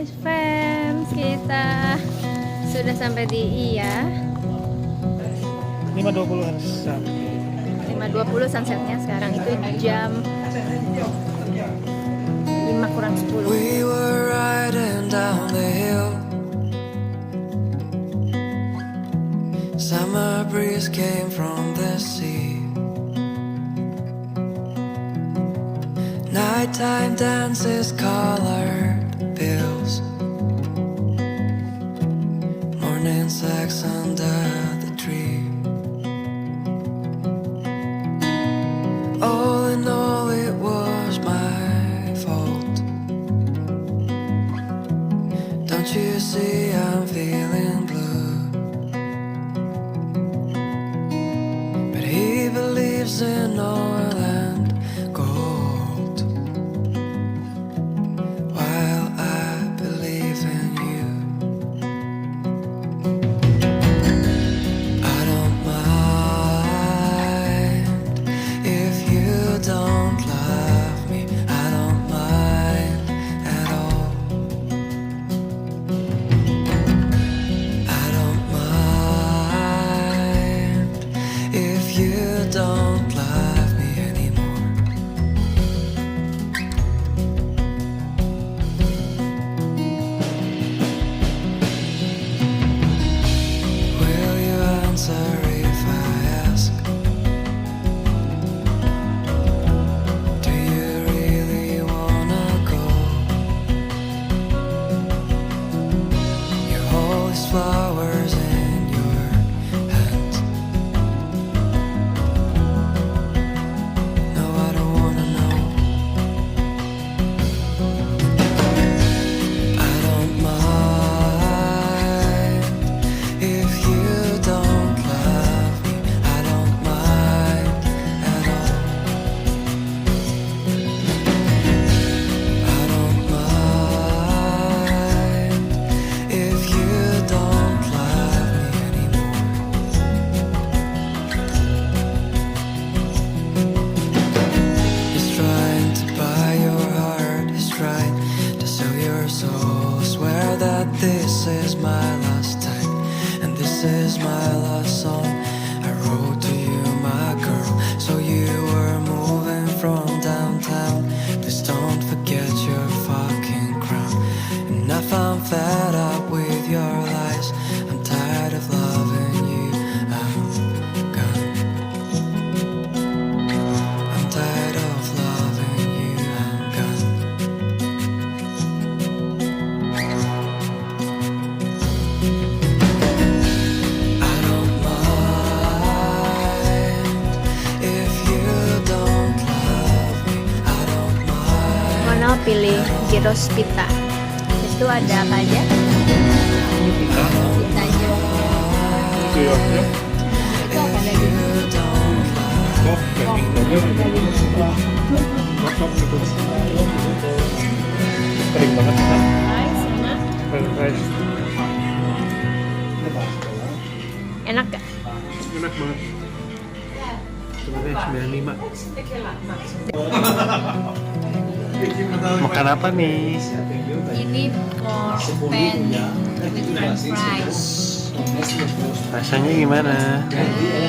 Hai fans, kita sudah sampai di Iya. 5.20 sampai 5.20 sunsetnya, sekarang itu jam 5 kurang 10. We were riding down the hill. Summer breeze came from the sea. Nighttime dances, colored bills. Morning sex under the tree. All in all, it was my fault. Don't you see I'm feeling blue? But he believes in oil and gold, while I believe in you. I don't mind if you don't love me. I don't mind at all. I don't mind if you don't love me anymore. Will you answer if I ask? Do you really wanna go? You hold these flowers in your hands. No, I don't wanna know. I don't mind if you don't love me. I don't mind at all. I don't mind if you don't love me anymore. He's trying to buy your heart. He's trying to sell your soul. Swear that this is my last time, and this is my last song I wrote to you, my girl. So you were moving from downtown. Please don't forget your fucking crown. And if I'm fed up with your lies, I'm tired of loving you. I'm gone. I'm tired of loving you. I'm gone. I don't mind if you don't love me. I don't mind. Mono pilih gyros pita. Itu ada apa aja? Pita aja. Kuyoknya Itu apa daging? kok kosong gitu kering banget kan Rice enak. rice Enak gak? enak banget sebenarnya 95. Makan apa nih? Ini pork pan with french fries. Rasanya gimana? Katanya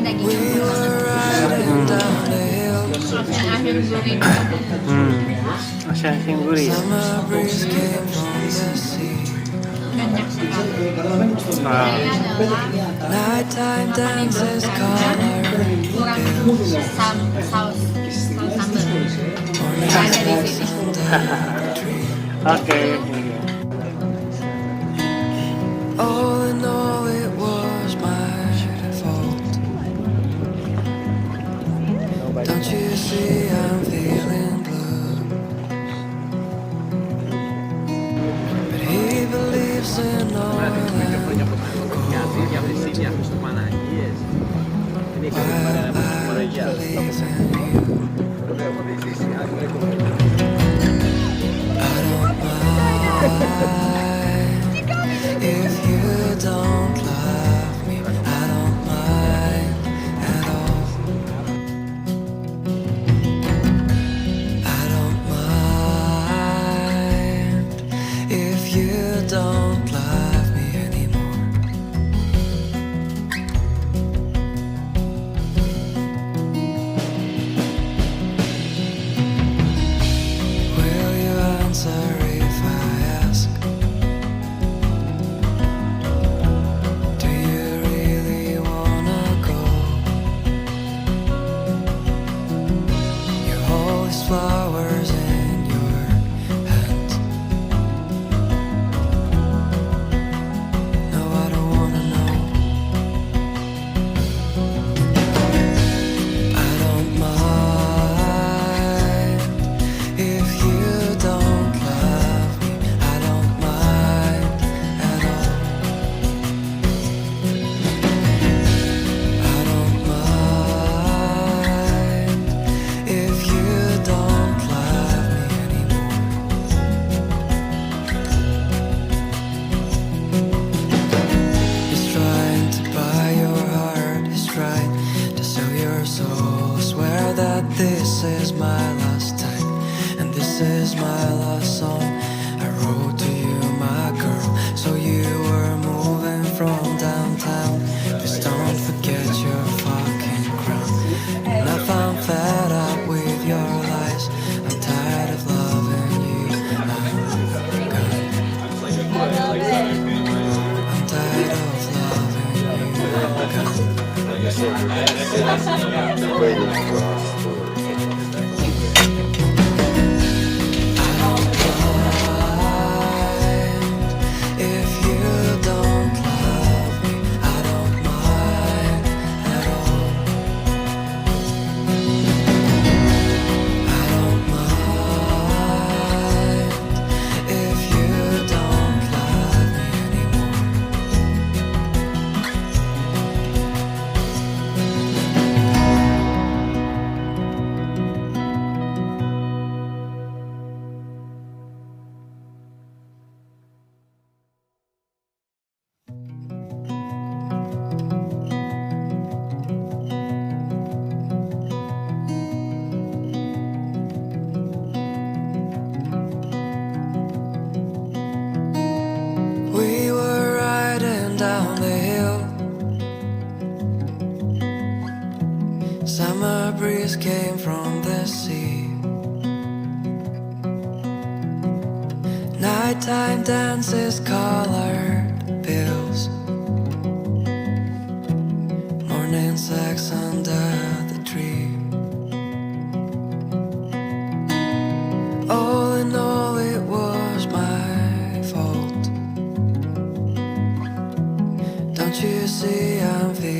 dagingnya empuk banget. Rasanya asin gurih. Masih gurih ya? Summer breeze came from the sea. Banyak sekali. Ah, Ini adalah Nighttime dances, colored kurang saus sambal. Ada di sini. oke. All in all, it was my fault. Don't you see I'm feeling blue? But he believes in oil and gold, while I believe in you. I don't mind if you don't love me. I don't mind at all. I don't mind is my last song I wrote to you, my girl. So you were moving from downtown. Please don't forget your fucking crown. And I found fed up with your lies. I'm tired of loving you. I'm tired of loving if you don't love me. I don't mind at all. I don't mind if you don't love me anymore. We were riding down the hill. Summer breeze came from the sea. Nighttime dances, colored pills. Morning sex under the tree. All in all, it was my fault. Don't you see I'm feeling